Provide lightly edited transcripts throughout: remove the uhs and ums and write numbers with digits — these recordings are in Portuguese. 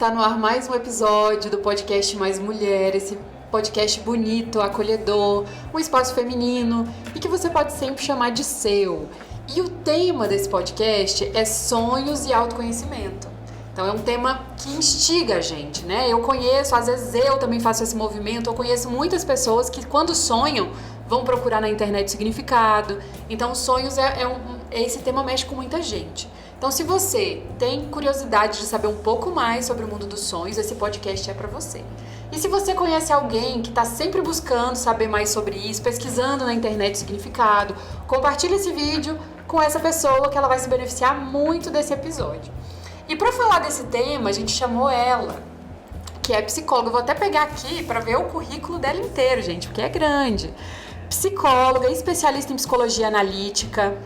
está no ar mais um episódio do podcast Mais Mulher, esse podcast bonito, acolhedor, um espaço feminino e que você pode sempre chamar de seu. E o tema desse podcast é sonhos e autoconhecimento. Então é um tema que instiga a gente, né? Eu conheço, às vezes eu também faço esse movimento, eu conheço muitas pessoas que quando sonham vão procurar na internet significado. Então sonhos esse tema mexe com muita gente. Então se você tem curiosidade de saber um pouco mais sobre o mundo dos sonhos, esse podcast é para você. E se você conhece alguém que está sempre buscando saber mais sobre isso, pesquisando na internet significado, compartilhe esse vídeo com essa pessoa que ela vai se beneficiar muito desse episódio. E para falar desse tema, a gente chamou ela, que é psicóloga. Eu vou até pegar aqui para ver o currículo dela inteiro, gente, porque é grande. Psicóloga, especialista em psicologia analítica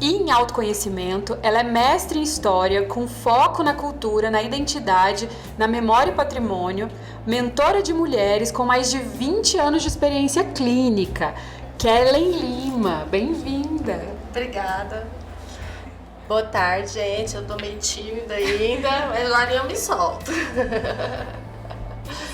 e em autoconhecimento. Ela é mestre em história, com foco na cultura, na identidade, na memória e patrimônio. Mentora de mulheres com mais de 20 anos de experiência clínica. Kellen Lima, bem-vinda. Obrigada. Boa tarde, gente. Eu tô meio tímida ainda, mas agora eu me solto.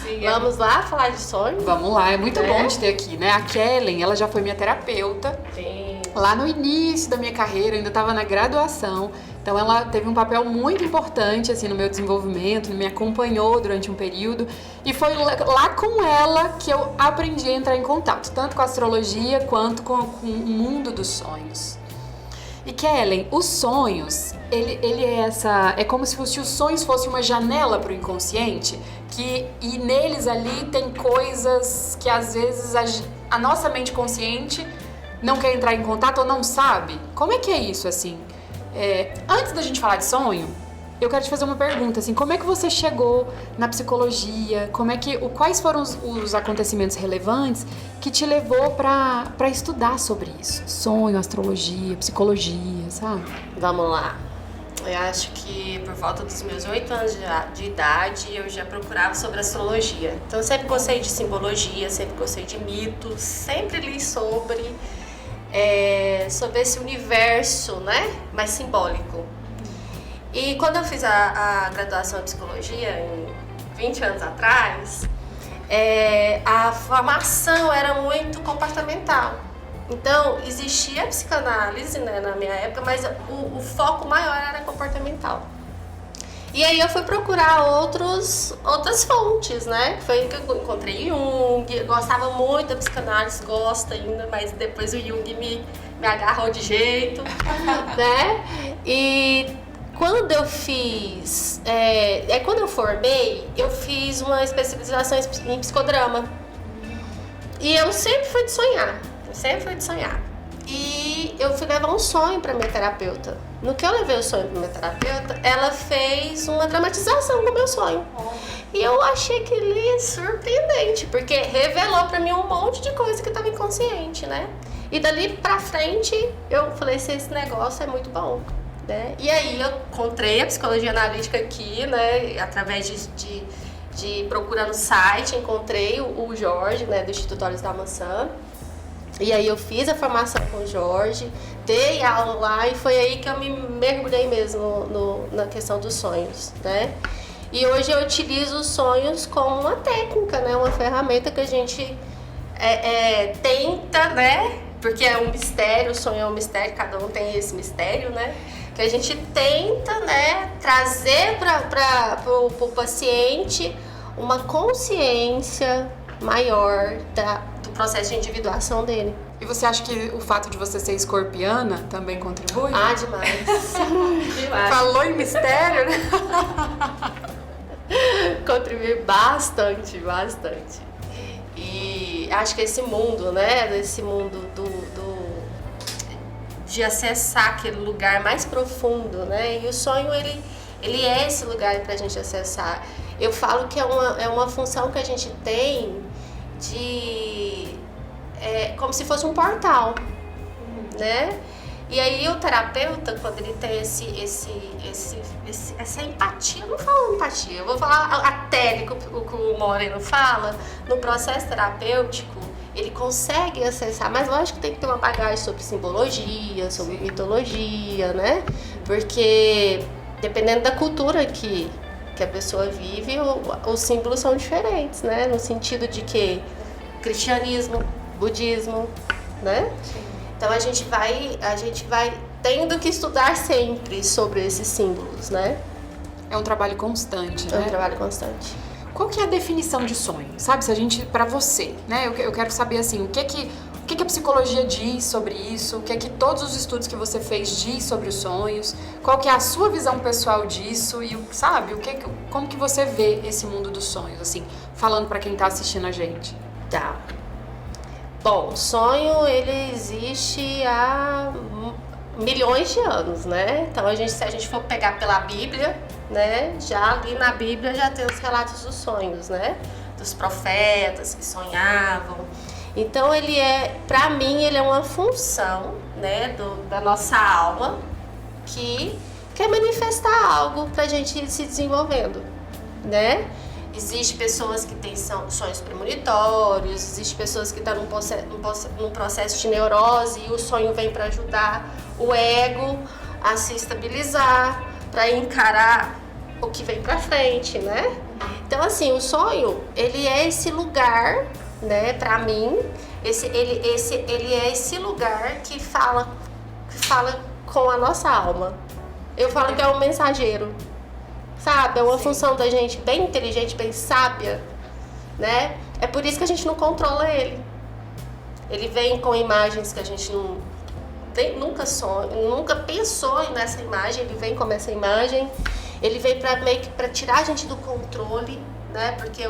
Sim, vamos lá falar de sonho? Vamos lá, é muito bom te ter aqui, né? A Kellen, ela já foi minha terapeuta. Sim. Lá no início da minha carreira, eu ainda estava na graduação. Então ela teve um papel muito importante assim, no meu desenvolvimento, me acompanhou durante um período. E foi lá com ela que eu aprendi a entrar em contato, tanto com a astrologia quanto com o mundo dos sonhos. E Kellen, os sonhos, é como se os sonhos fossem uma janela para o inconsciente, e neles ali tem coisas que às vezes a nossa mente consciente não quer entrar em contato ou não sabe. Como é que é isso, assim? Antes da gente falar de sonho, eu quero te fazer uma pergunta, assim, como é que você chegou na psicologia? Quais foram os acontecimentos relevantes que te levou para estudar sobre isso? Sonho, astrologia, psicologia, sabe? Vamos lá. Eu acho que por volta dos meus 8 anos de idade eu já procurava sobre astrologia. Então eu sempre gostei de simbologia, sempre gostei de mitos, sempre li sobre esse universo, né, mais simbólico. E quando eu fiz a graduação em psicologia, em 20 anos atrás, a formação era muito comportamental. Então, existia a psicanálise, né, na minha época, mas o foco maior era comportamental. E aí eu fui procurar outras fontes, né? Foi aí que eu encontrei Jung, eu gostava muito da psicanálise, gosto ainda, mas depois o Jung me agarrou de jeito, né? E quando eu fiz, quando eu formei, eu fiz uma especialização em psicodrama. E eu sempre fui de sonhar. E eu fui levar um sonho para minha terapeuta. No que eu levei o sonho para minha terapeuta, ela fez uma dramatização do meu sonho. E eu achei aquilo surpreendente, porque revelou para mim um monte de coisa que estava inconsciente, né? E dali pra frente, eu falei, esse negócio é muito bom. Né? E aí eu encontrei a psicologia analítica aqui, né, através de procurar no site, encontrei o Jorge, né, do Instituto Olhos da Maçã. E aí eu fiz a formação com o Jorge, dei aula lá e foi aí que eu me mergulhei mesmo na questão dos sonhos, né? E hoje eu utilizo os sonhos como uma técnica, né, uma ferramenta que a gente tenta, né, porque é um mistério, o sonho é um mistério, cada um tem esse mistério, né? Que a gente tenta, né, trazer para o paciente uma consciência maior do processo de individuação dele. E você acha que o fato de você ser escorpiana também contribui? Ah, demais. Demais. Falou em mistério, né? Contribui bastante. E acho que esse mundo, né, esse mundo de acessar aquele lugar mais profundo, né? E o sonho, ele é esse lugar pra gente acessar. Eu falo que é uma função que a gente tem como se fosse um portal, né? E aí o terapeuta, quando ele tem essa empatia, eu não falo empatia, eu vou falar a técnica que o Moreno fala, no processo terapêutico, ele consegue acessar, mas lógico que tem que ter uma bagagem sobre simbologia, sobre mitologia, né? Porque dependendo da cultura que que a pessoa vive, os símbolos são diferentes, né? No sentido de que cristianismo, budismo, né? Sim. Então a gente vai tendo que estudar sempre sobre esses símbolos, né? É um trabalho constante, né? É um trabalho constante. Qual que é a definição de sonho? Sabe, se a gente, pra você, né? Eu quero saber, assim, o que a psicologia diz sobre isso? O que todos os estudos que você fez diz sobre os sonhos? Qual que é a sua visão pessoal disso? E, sabe, como que você vê esse mundo dos sonhos, assim, falando pra quem tá assistindo a gente? Tá. Bom, o sonho, ele existe há milhões de anos, né? Então, se a gente for pegar pela Bíblia, né? Já ali na Bíblia já tem os relatos dos sonhos, né? Dos profetas que sonhavam. Então, pra mim, ele é uma função, né? Da nossa alma que quer manifestar algo pra gente ir se desenvolvendo, né? Existem pessoas que têm sonhos premonitórios, existem pessoas que estão num processo de neurose e o sonho vem para ajudar o ego a se estabilizar, para encarar o que vem para frente, né? Então, assim, o sonho, ele é esse lugar, né, para mim, ele é esse lugar que fala com a nossa alma. Eu falo que é um mensageiro. Sabe, é uma função da gente bem inteligente, bem sábia, né? É por isso que a gente não controla ele. Ele vem com imagens que a gente nunca pensou nessa imagem, ele vem como essa imagem. Ele vem para tirar a gente do controle, né? Porque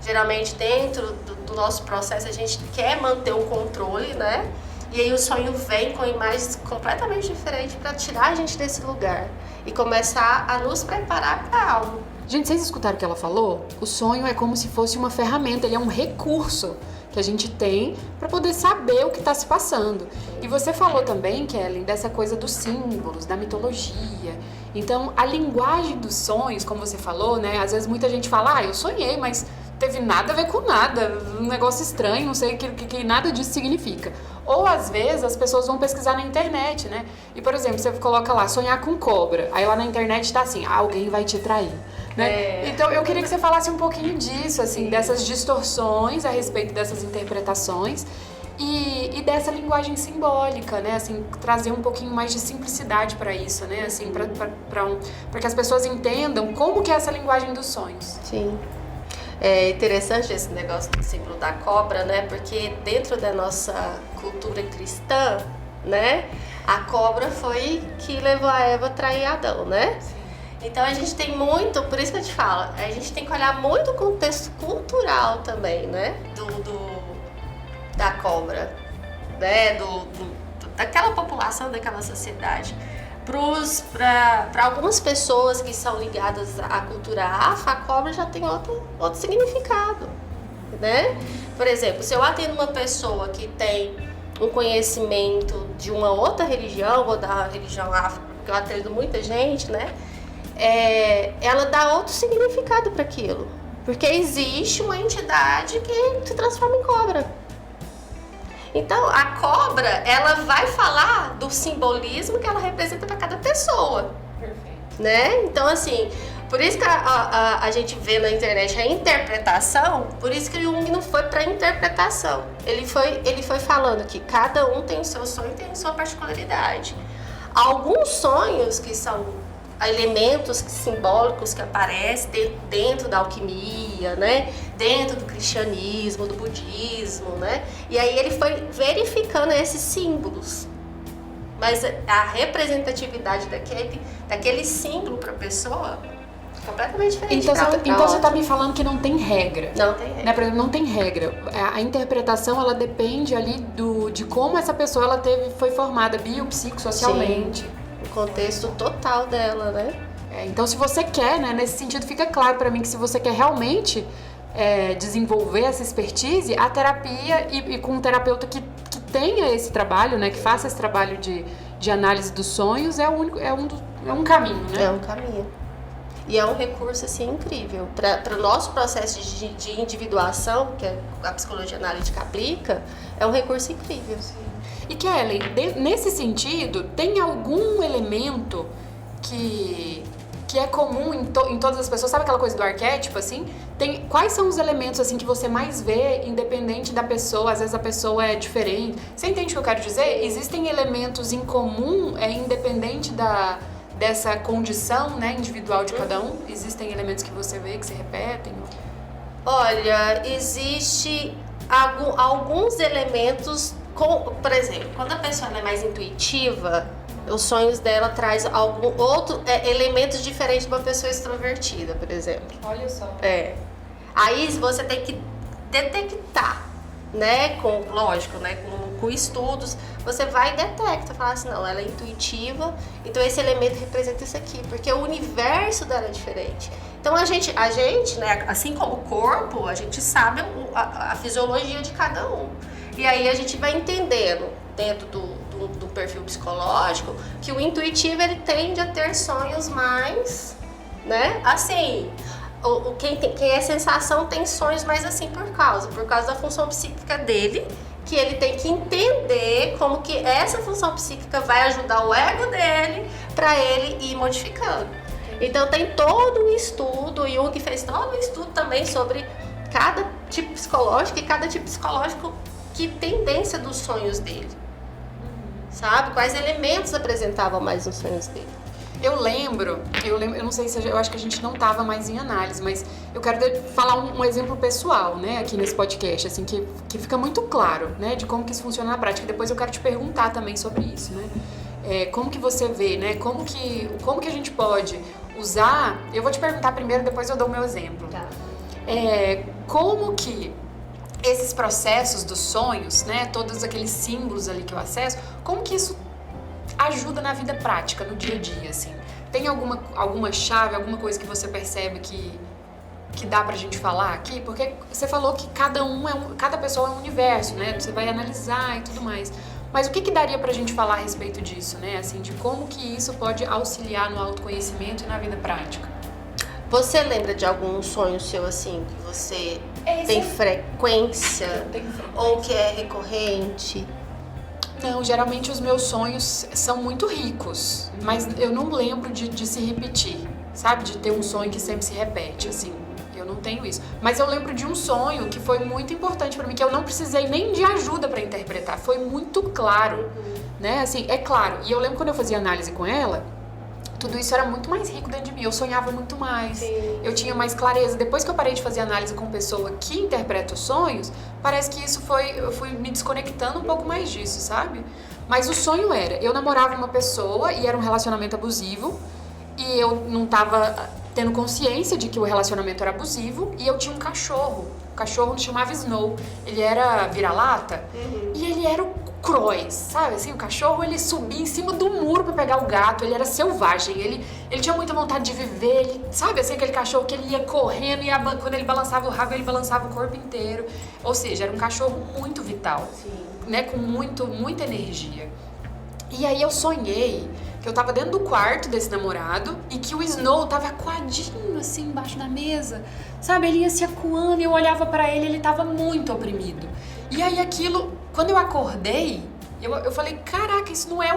geralmente dentro do nosso processo a gente quer manter o controle, né? E aí o sonho vem com imagens completamente diferentes para tirar a gente desse lugar e começar a nos preparar para algo. Gente, vocês escutaram o que ela falou? O sonho é como se fosse uma ferramenta, ele é um recurso que a gente tem para poder saber o que está se passando. E você falou também, Kellen, dessa coisa dos símbolos, da mitologia. Então, a linguagem dos sonhos, como você falou, né? Às vezes muita gente fala, eu sonhei, mas teve nada a ver com nada, um negócio estranho, não sei o que nada disso significa. Ou às vezes as pessoas vão pesquisar na internet, né? E, por exemplo, você coloca lá, sonhar com cobra, aí lá na internet tá assim, alguém vai te trair, né? Então eu queria que você falasse um pouquinho disso, assim, dessas distorções a respeito dessas interpretações e dessa linguagem simbólica, né? Assim, trazer um pouquinho mais de simplicidade para isso, né? Assim, para que as pessoas entendam como que é essa linguagem dos sonhos. Sim. É interessante esse negócio do símbolo da cobra, né? Porque dentro da nossa cultura cristã, né? A cobra foi que levou a Eva a trair Adão, né? Sim. Então a gente tem muito, por isso que eu te falo, a gente tem que olhar muito o contexto cultural também, né? Da cobra, né? Daquela população, daquela sociedade. Para algumas pessoas que são ligadas à cultura afro, a cobra já tem outro significado, né? Por exemplo, se eu atendo uma pessoa que tem um conhecimento de uma outra religião, ou da religião afro, porque eu atendo muita gente, né? Ela dá outro significado para aquilo, porque existe uma entidade que se transforma em cobra. Então, a cobra, ela vai falar do simbolismo que ela representa para cada pessoa. Perfeito. Né? Então, assim, por isso que a gente vê na internet a interpretação, por isso que o Jung não foi para interpretação. Ele foi falando que cada um tem o seu sonho e tem a sua particularidade. Alguns sonhos que são elementos simbólicos que aparecem dentro da alquimia, né? Dentro do cristianismo, do budismo, né? E aí ele foi verificando esses símbolos. Mas a representatividade daquele símbolo para a pessoa é completamente diferente. Então você está me falando que não tem regra. Não tem regra. Né? Por exemplo, não tem regra. A interpretação, ela depende ali de como essa pessoa foi formada biopsicossocialmente. Sim. O contexto total dela, né? Então, se você quer, né, nesse sentido, fica claro para mim que se você quer realmente desenvolver essa expertise, a terapia e com um terapeuta que tenha esse trabalho, né, que faça esse trabalho de análise dos sonhos, é um caminho, né? É um caminho. E é um recurso, assim, incrível. Para o nosso processo de individuação, que a psicologia analítica aplica, é um recurso incrível. Sim. E Kellen, nesse sentido, tem algum elemento que que é comum em todas as pessoas, sabe aquela coisa do arquétipo, assim? Quais são os elementos, assim, que você mais vê, independente da pessoa? Às vezes a pessoa é diferente. Você entende o que eu quero dizer? Existem elementos em comum, independente dessa condição, né, individual de cada um? Existem elementos que você vê, que se repetem? Olha, existe alguns elementos, por exemplo, quando a pessoa é mais intuitiva, os sonhos dela traz elementos diferentes de uma pessoa extrovertida, por exemplo. Olha só. Aí você tem que detectar, né? Lógico, né? Com estudos, você vai e detecta, fala assim, não, ela é intuitiva, então esse elemento representa isso aqui, porque o universo dela é diferente. Então a gente, né, assim como o corpo, a gente sabe a fisiologia de cada um. E aí a gente vai entendendo, dentro do perfil psicológico, que o intuitivo, ele tende a ter sonhos mais, né, assim... Quem é sensação tem sonhos mais assim por causa da função psíquica dele, que ele tem que entender como que essa função psíquica vai ajudar o ego dele para ele ir modificando. Então tem todo um estudo, Jung fez todo um estudo também sobre cada tipo psicológico, e cada tipo psicológico, que tendência dos sonhos dele, sabe? Quais elementos apresentavam mais nos sonhos dele. Eu lembro, eu não sei se eu acho que a gente não estava mais em análise, mas eu quero falar um exemplo pessoal, né, aqui nesse podcast, assim, que fica muito claro, né, de como que isso funciona na prática. Depois eu quero te perguntar também sobre isso, né, como que você vê, né, como que a gente pode usar. Eu vou te perguntar primeiro, depois eu dou o meu exemplo. Tá. Como que esses processos dos sonhos, né, todos aqueles símbolos ali que eu acesso, como que isso ajuda na vida prática, no dia a dia, assim? Tem alguma chave, alguma coisa que você percebe que dá pra gente falar aqui? Porque você falou que cada pessoa é um universo, né? Você vai analisar e tudo mais. Mas o que daria pra gente falar a respeito disso, né? Assim, de como que isso pode auxiliar no autoconhecimento e na vida prática? Você lembra de algum sonho seu, assim, que você tem frequência? Ou que é recorrente? Não, geralmente os meus sonhos são muito ricos, mas eu não lembro de se repetir, sabe? De ter um sonho que sempre se repete, assim, eu não tenho isso. Mas eu lembro de um sonho que foi muito importante pra mim, que eu não precisei nem de ajuda pra interpretar, foi muito claro, né? Assim, é claro, e eu lembro quando eu fazia análise com ela, tudo isso era muito mais rico dentro de mim, eu sonhava muito mais, eu tinha mais clareza. Depois que eu parei de fazer análise com pessoa que interpreta os sonhos, parece que eu fui me desconectando um pouco mais disso, sabe? Mas o sonho eu namorava uma pessoa e era um relacionamento abusivo, e eu não tava tendo consciência de que o relacionamento era abusivo, e eu tinha um cachorro. O cachorro se chamava Snow, ele era vira-lata, e ele era o Croix, sabe? Assim, o cachorro, ele subia em cima do muro pra pegar o gato, ele era selvagem, ele tinha muita vontade de viver, ele, sabe? Assim, aquele cachorro que ele ia correndo e quando ele balançava o rabo, ele balançava o corpo inteiro. Ou seja, era um cachorro muito vital, né? Com muita energia. E aí eu sonhei que eu tava dentro do quarto desse namorado e que o Snow tava acuadinho, assim, embaixo da mesa, sabe? Ele ia se acuando e eu olhava pra ele, ele tava muito oprimido. E aí aquilo, quando eu acordei, eu falei, caraca, isso não é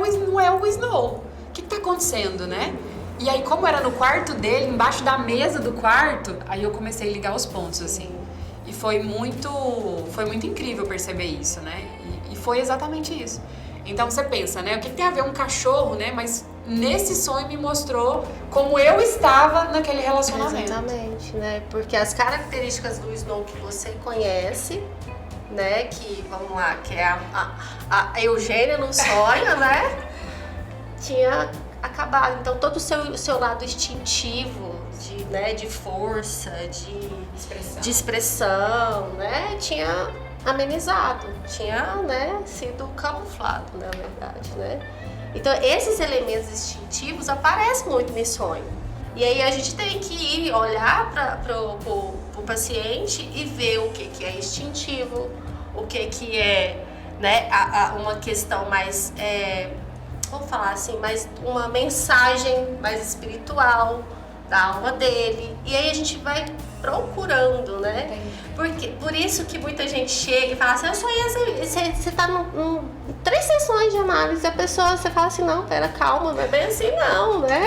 o Snow. O que tá acontecendo, né? E aí, como era no quarto dele, embaixo da mesa do quarto, aí eu comecei a ligar os pontos, assim. E foi muito incrível perceber isso, né? E foi exatamente isso. Então você pensa, né? O que tem a ver um cachorro, né? Mas nesse sonho me mostrou como eu estava naquele relacionamento. Exatamente, né? Porque as características do Snow que você conhece, né? Que, vamos lá, que é a Eugênia no sonho, né? Tinha acabado. Então todo o seu lado instintivo, de força, de expressão, né? Tinha amenizado, tinha, né, sido camuflado, na verdade, né? Então esses elementos instintivos aparecem muito nesse sonho. E aí a gente tem que ir olhar para o paciente e ver o que é instintivo, o que é, né, uma questão mais, vamos falar assim, mais uma mensagem mais espiritual da alma dele. E aí a gente vai procurando, né? Por isso que muita gente chega e fala assim, eu sonhei assim, você tá em 3 sessões de análise, a pessoa, você fala assim, não, pera, calma, não é bem assim não, né?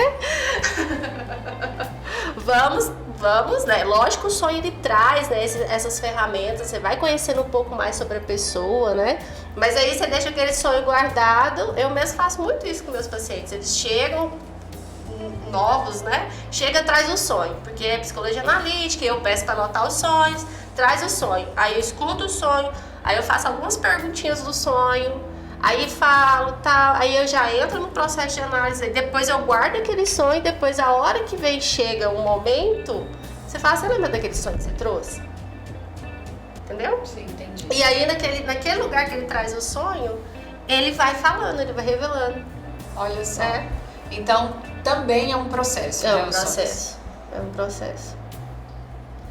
Vamos, né? Lógico, o sonho ele traz, né, essas ferramentas, você vai conhecendo um pouco mais sobre a pessoa, né? Mas aí você deixa aquele sonho guardado. Eu mesmo faço muito isso com meus pacientes. Eles chegam novos, né? Chega, traz o sonho, porque é psicologia analítica, eu peço para anotar os sonhos, traz o sonho. Aí eu escuto o sonho, aí eu faço algumas perguntinhas do sonho, aí falo, tal, aí eu já entro no processo de análise, depois eu guardo aquele sonho, depois a hora que vem, chega um momento, você fala, você lembra daquele sonho que você trouxe? Entendeu? Sim, entendi. E aí naquele lugar que ele traz o sonho, ele vai falando, ele vai revelando. Olha só. Então, também é um processo. É um processo. É um processo.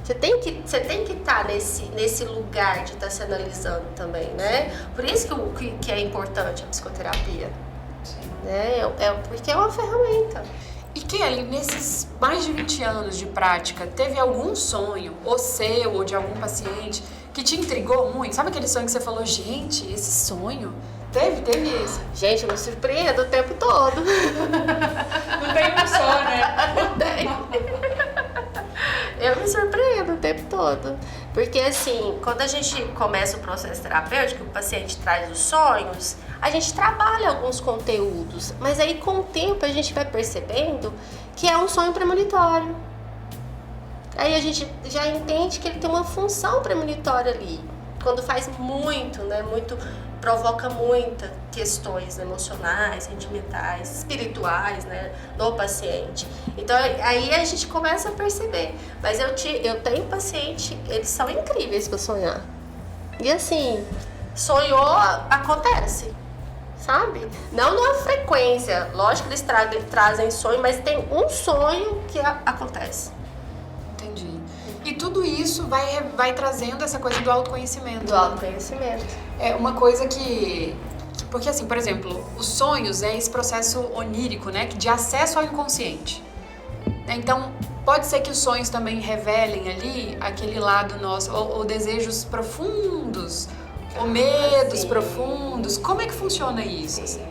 Você tem que estar nesse lugar de estar se analisando também, né? Por isso que é importante a psicoterapia. Sim. Né? Porque é uma ferramenta. E Kelly, nesses mais de 20 anos de prática, teve algum sonho, ou seu, ou de algum paciente, que te intrigou muito? Sabe aquele sonho que você falou, gente, esse sonho? Teve esse? Gente, eu me surpreendo o tempo todo. Não tem um só, né? Não tem. Eu me surpreendo o tempo todo. Porque assim, quando a gente começa o processo terapêutico, o paciente traz os sonhos, a gente trabalha alguns conteúdos. Mas aí com o tempo a gente vai percebendo que é um sonho premonitório. Aí a gente já entende que ele tem uma função premonitória ali. Quando faz muito, né? Provoca muitas questões emocionais, sentimentais, espirituais, né, no paciente. Então aí a gente começa a perceber. Mas eu tenho paciente, eles são incríveis para sonhar. E assim, sonhou, acontece, sabe? Não numa frequência, lógico que eles trazem sonho, mas tem um sonho que acontece. Entendi. E tudo isso vai trazendo essa coisa do autoconhecimento. Do autoconhecimento. É uma coisa que... Porque assim, por exemplo, os sonhos é esse processo onírico, né? De acesso ao inconsciente. Então, pode ser que os sonhos também revelem ali aquele lado nosso, ou desejos profundos, ou medos profundos. Como é que funciona isso? Assim?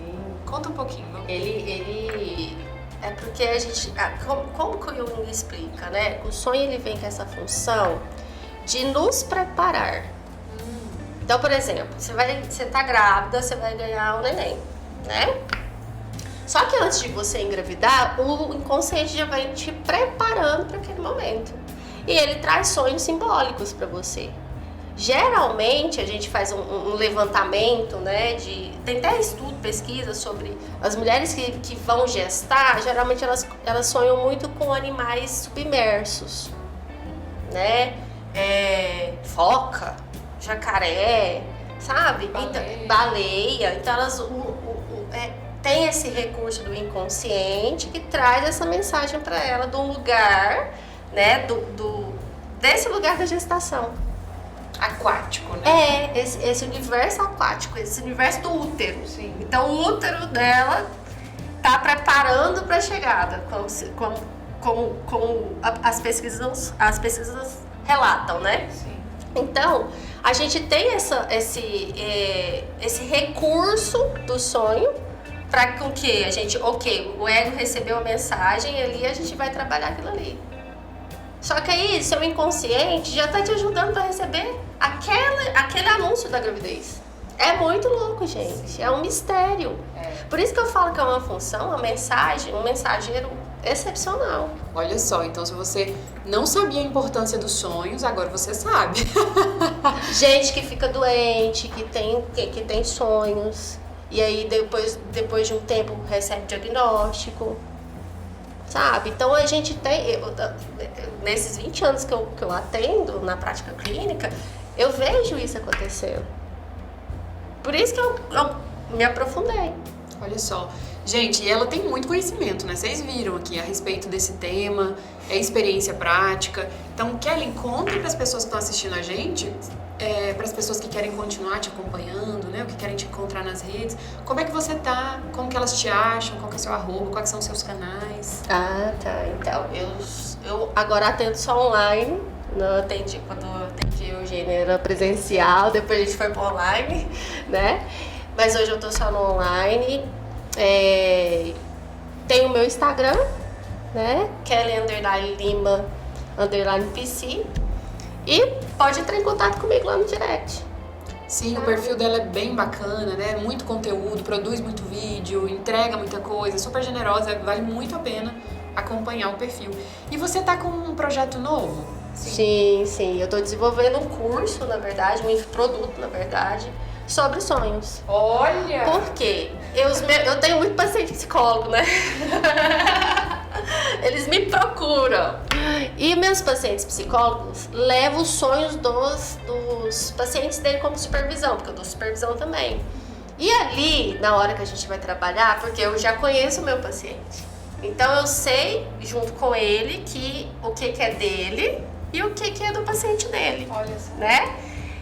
Conta um pouquinho. Ele é porque a gente... Como que o Jung explica, né? O sonho ele vem com essa função de nos preparar. Então, por exemplo, você tá grávida, você vai ganhar um neném, né? Só que antes de você engravidar, o inconsciente já vai te preparando para aquele momento. E ele traz sonhos simbólicos para você. Geralmente, a gente faz um levantamento, né? Tem até estudo, pesquisa sobre as mulheres que vão gestar, geralmente elas sonham muito com animais submersos, né? Foca, jacaré, sabe? Baleia. Então elas tem esse recurso do inconsciente que traz essa mensagem para ela do lugar, né? Desse lugar da gestação. Aquático, né? Esse universo aquático, esse universo do útero. Sim. Então o útero dela tá preparando para a chegada, como as pesquisas relatam, né? Sim. Então, a gente tem esse recurso do sonho para com que a gente, o ego recebeu a mensagem e ali a gente vai trabalhar aquilo ali. Só que aí, seu inconsciente já tá te ajudando para receber aquele anúncio da gravidez. É muito louco, gente. É um mistério. Por isso que eu falo que é uma função, uma mensagem, um mensageiro excepcional. Olha só, então se você não sabia a importância dos sonhos, agora você sabe. Gente que fica doente, que tem sonhos, e aí depois de um tempo recebe diagnóstico, sabe? Então a gente tem, nesses 20 anos que eu atendo na prática clínica, eu vejo isso acontecendo. Por isso que eu me aprofundei. Olha só. Gente, e ela tem muito conhecimento, né? Vocês viram aqui a respeito desse tema, é experiência prática. Então, Kelly, conta para as pessoas que estão assistindo a gente, para as pessoas que querem continuar te acompanhando, né? O que querem te encontrar nas redes. Como é que você tá? Como que elas te acham? Qual que é o seu arroba? Quais são os seus canais? Ah, tá. Então, eu agora atendo só online. Não atendi quando eu atendi o gênero presencial, depois a gente foi pro online, né? Mas hoje eu tô só no online. Tem o meu Instagram, né? Kelly_Lima_PC. E pode entrar em contato comigo lá no direct. Sim, o perfil dela é bem bacana, né? Muito conteúdo, produz muito vídeo, entrega muita coisa, super generosa, vale muito a pena acompanhar o perfil. E você tá com um projeto novo? Sim. Eu tô desenvolvendo um curso, na verdade, um infoproduto, na verdade, sobre sonhos. Olha! Por quê? Eu tenho muito paciente psicólogo, né? Eles me procuram. E meus pacientes psicólogos levam os sonhos dos pacientes dele como supervisão, porque eu dou supervisão também. E ali, na hora que a gente vai trabalhar, porque eu já conheço o meu paciente, então eu sei, junto com ele, o que é dele e o que é do paciente dele. Olha só. Né?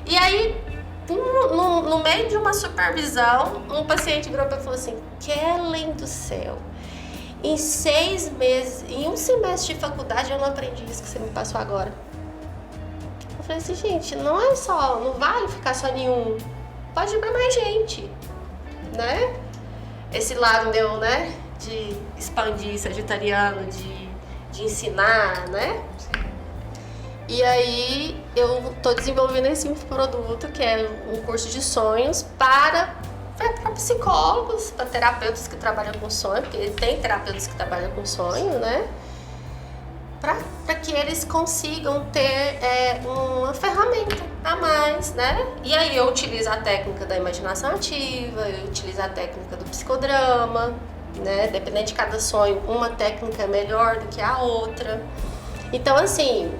E aí, no meio de uma supervisão, um paciente virou pra mim e falou assim: Kellen do céu, em 6 meses, em um semestre de faculdade, eu não aprendi isso que você me passou agora. Eu falei assim, gente, não vale ficar só em um. Pode ir pra mais gente, né? Esse lado meu, né, de expandir sagitariano, de ensinar, né? E aí eu tô desenvolvendo esse produto, que é um curso de sonhos para psicólogos, para terapeutas que trabalham com sonho, porque tem terapeutas que trabalham com sonho, né? Para que eles consigam ter uma ferramenta a mais, né? E aí eu utilizo a técnica da imaginação ativa, eu utilizo a técnica do psicodrama, né? Dependendo de cada sonho, uma técnica é melhor do que a outra. Então, assim,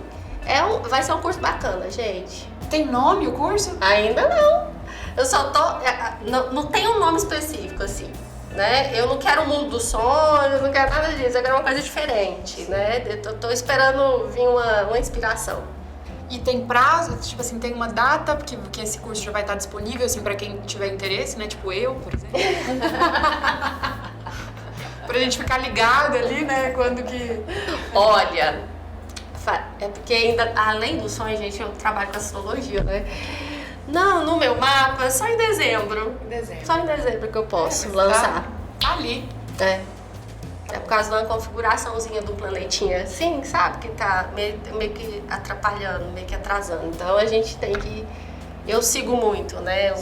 vai ser um curso bacana, gente. Tem nome o curso? Ainda não. Eu só tô... Não tem um nome específico, assim, né? Eu não quero o mundo dos sonhos, não quero nada disso. Eu quero uma coisa diferente, né? Eu tô esperando vir uma inspiração. E tem prazo? Tipo assim, tem uma data que esse curso já vai estar disponível, assim, pra quem tiver interesse, né? Tipo eu, por exemplo. Pra gente ficar ligado ali, né? Quando que... Olha, é porque ainda, além do sonho, gente, eu trabalho com astrologia, né? Não, no meu mapa é só em dezembro. Só em dezembro que eu posso lançar. Tá ali. É por causa de uma configuraçãozinha do planetinha assim, sabe? Que tá meio que atrapalhando, meio que atrasando. Então a gente tem que... Eu sigo muito, né? O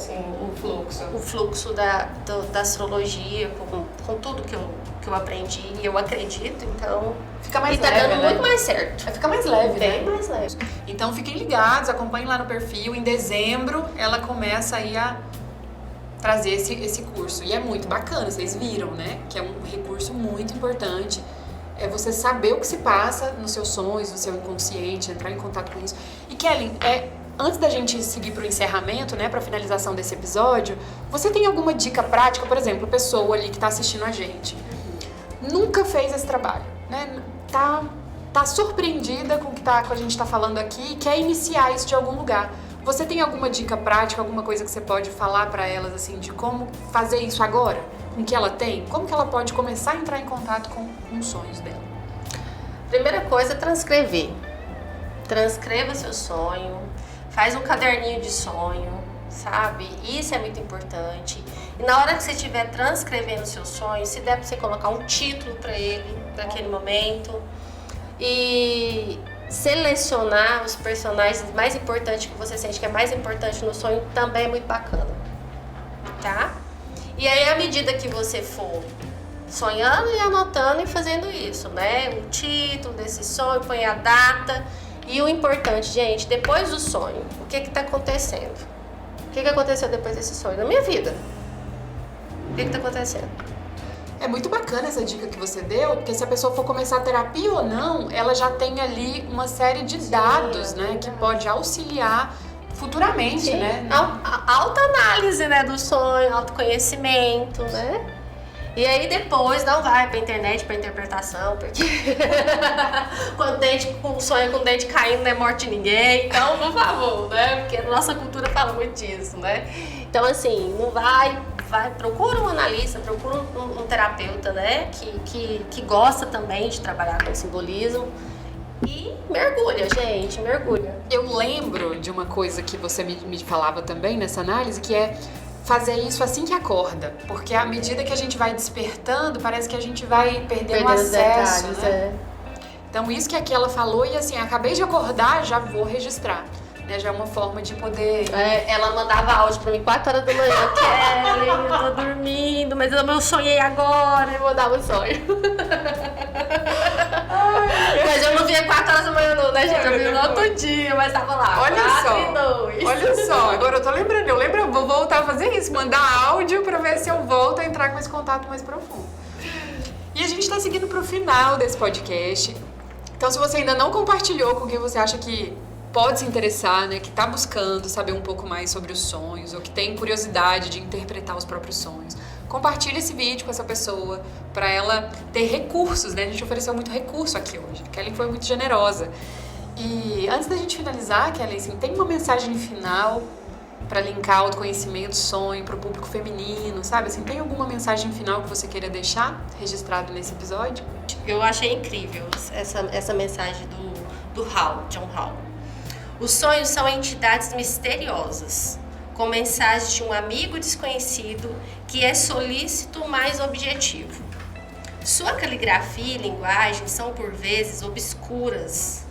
fluxo da astrologia, com tudo que eu aprendi e eu acredito, então... Fica mais leve, tá dando né? muito mais certo. Vai ficar mais leve, Bem né? mais leve. Então fiquem ligados, acompanhem lá no perfil. Em dezembro ela começa aí a trazer esse curso. E é muito bacana, vocês viram, né? Que é um recurso muito importante. É você saber o que se passa nos seus sonhos, no seu inconsciente, entrar em contato com isso. E Kellen, antes da gente seguir para o encerramento, né, para a finalização desse episódio, você tem alguma dica prática? Por exemplo, a pessoa ali que está assistindo a gente nunca fez esse trabalho, né? Tá surpreendida com o que a gente está falando aqui e quer iniciar isso de algum lugar. Você tem alguma dica prática, alguma coisa que você pode falar para elas, assim, de como fazer isso agora? Com o que ela tem? Como que ela pode começar a entrar em contato com os sonhos dela? Primeira coisa, transcrever. Transcreva seu sonho, faz um caderninho de sonho, sabe? Isso é muito importante. E na hora que você estiver transcrevendo seu sonho, se der pra você colocar um título para ele, naquele momento, e selecionar os personagens mais importantes que você sente que é mais importante no sonho também é muito bacana, tá? E aí, à medida que você for sonhando e anotando e fazendo isso, né? O título desse sonho, põe a data. E o importante, gente, depois do sonho, o que tá acontecendo? O que aconteceu depois desse sonho? Na minha vida. O que tá acontecendo? É muito bacana essa dica que você deu, porque se a pessoa for começar a terapia ou não, ela já tem ali uma série de dados, né, que pode auxiliar futuramente, Sim. né? Autoanálise, né, do sonho, autoconhecimento, né? E aí depois não vai pra internet pra interpretação, porque quando sonho com dente caindo não é morte de ninguém, então por favor, né? Porque a nossa cultura fala muito disso, né? Então assim, não vai, procura um analista, procura um terapeuta, né? Que gosta também de trabalhar com simbolismo. E mergulha, gente, mergulha. Eu lembro de uma coisa que você me falava também nessa análise, que é fazer isso assim que acorda, porque à medida que a gente vai despertando, parece que a gente vai perdendo acesso, detalhes, né? Então isso que aqui ela falou, e assim, acabei de acordar, já vou registrar, né? Já é uma forma de poder... Ela mandava áudio pra mim 4 horas da manhã, Kelly, eu tô dormindo, mas eu sonhei agora, eu mandava um sonho. Mas eu não via 4 horas da manhã não, né, gente? Eu vi no outro dia, mas tava lá, olha 4 só, e 2. olha só, agora eu tô lembrando, eu vou voltar a fazer isso, mandar áudio pra ver se eu volto a entrar com esse contato mais profundo. E a gente tá seguindo pro final desse podcast, então se você ainda não compartilhou com quem você acha que pode se interessar, né, que tá buscando saber um pouco mais sobre os sonhos, ou que tem curiosidade de interpretar os próprios sonhos, compartilhe esse vídeo com essa pessoa, para ela ter recursos, né? A gente ofereceu muito recurso aqui hoje. A Kelly foi muito generosa. E antes da gente finalizar, Kelly, assim, tem uma mensagem final para linkar autoconhecimento, sonho para o público feminino, sabe? Assim, tem alguma mensagem final que você queira deixar registrado nesse episódio? Eu achei incrível essa mensagem do John Hall. Os sonhos são entidades misteriosas, com mensagens de um amigo desconhecido que é solícito, mas objetivo. Sua caligrafia e linguagem são por vezes obscuras,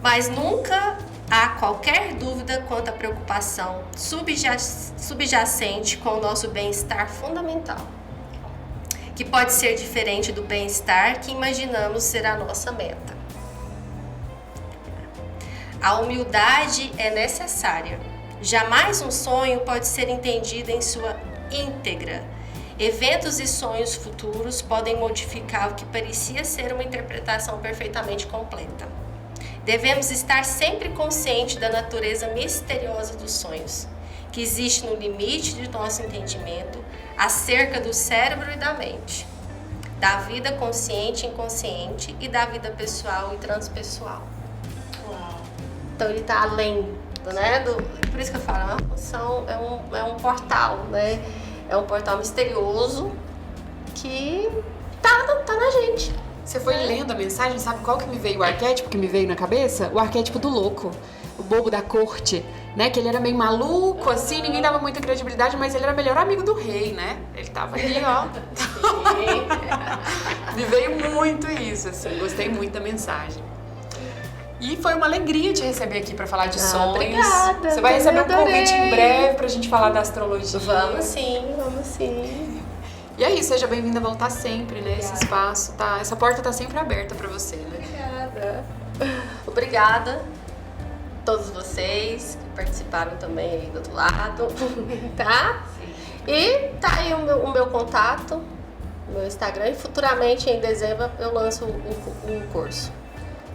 mas nunca há qualquer dúvida quanto à preocupação subjacente com o nosso bem-estar fundamental, que pode ser diferente do bem-estar que imaginamos ser a nossa meta. A humildade é necessária. Jamais um sonho pode ser entendido em sua íntegra. Eventos e sonhos futuros podem modificar o que parecia ser uma interpretação perfeitamente completa. Devemos estar sempre conscientes da natureza misteriosa dos sonhos, que existe no limite de nosso entendimento acerca do cérebro e da mente, da vida consciente e inconsciente e da vida pessoal e transpessoal. Uau. Então ele está além, né? Por isso que eu falo, é uma função, é um portal, né? É um portal misterioso que tá na gente. Você foi lendo a mensagem, sabe qual que me veio o arquétipo que me veio na cabeça? O arquétipo do louco, o bobo da corte, né? Que ele era meio maluco, assim, ninguém dava muita credibilidade, mas ele era o melhor amigo do rei, né? Ele tava ali, ó. Me veio muito isso, assim, gostei muito da mensagem. E foi uma alegria te receber aqui pra falar de sonhos. Obrigada. Você vai receber um convite em breve pra gente falar da astrologia. Vamos sim. E é isso, seja bem-vinda a voltar sempre, né? Esse espaço, tá? Essa porta tá sempre aberta pra você, né? Obrigada a todos vocês que participaram também aí do outro lado, tá? E tá aí o meu contato, o meu Instagram, e futuramente, em dezembro, eu lanço o curso.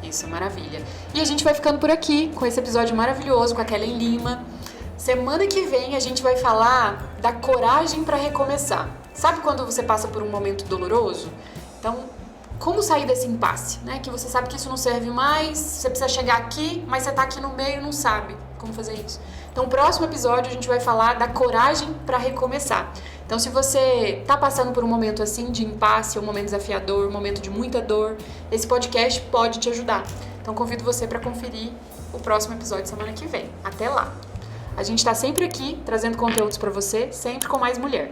Isso, maravilha. E a gente vai ficando por aqui com esse episódio maravilhoso com a Kelly Lima. Semana que vem a gente vai falar da coragem pra recomeçar. Sabe quando você passa por um momento doloroso? Então, como sair desse impasse, né? Que você sabe que isso não serve mais, você precisa chegar aqui, mas você tá aqui no meio e não sabe como fazer isso. Então, no próximo episódio a gente vai falar da coragem para recomeçar. Então, se você tá passando por um momento assim de impasse, um momento desafiador, um momento de muita dor, esse podcast pode te ajudar. Então, convido você para conferir o próximo episódio semana que vem. Até lá! A gente tá sempre aqui trazendo conteúdos para você, sempre com mais mulher.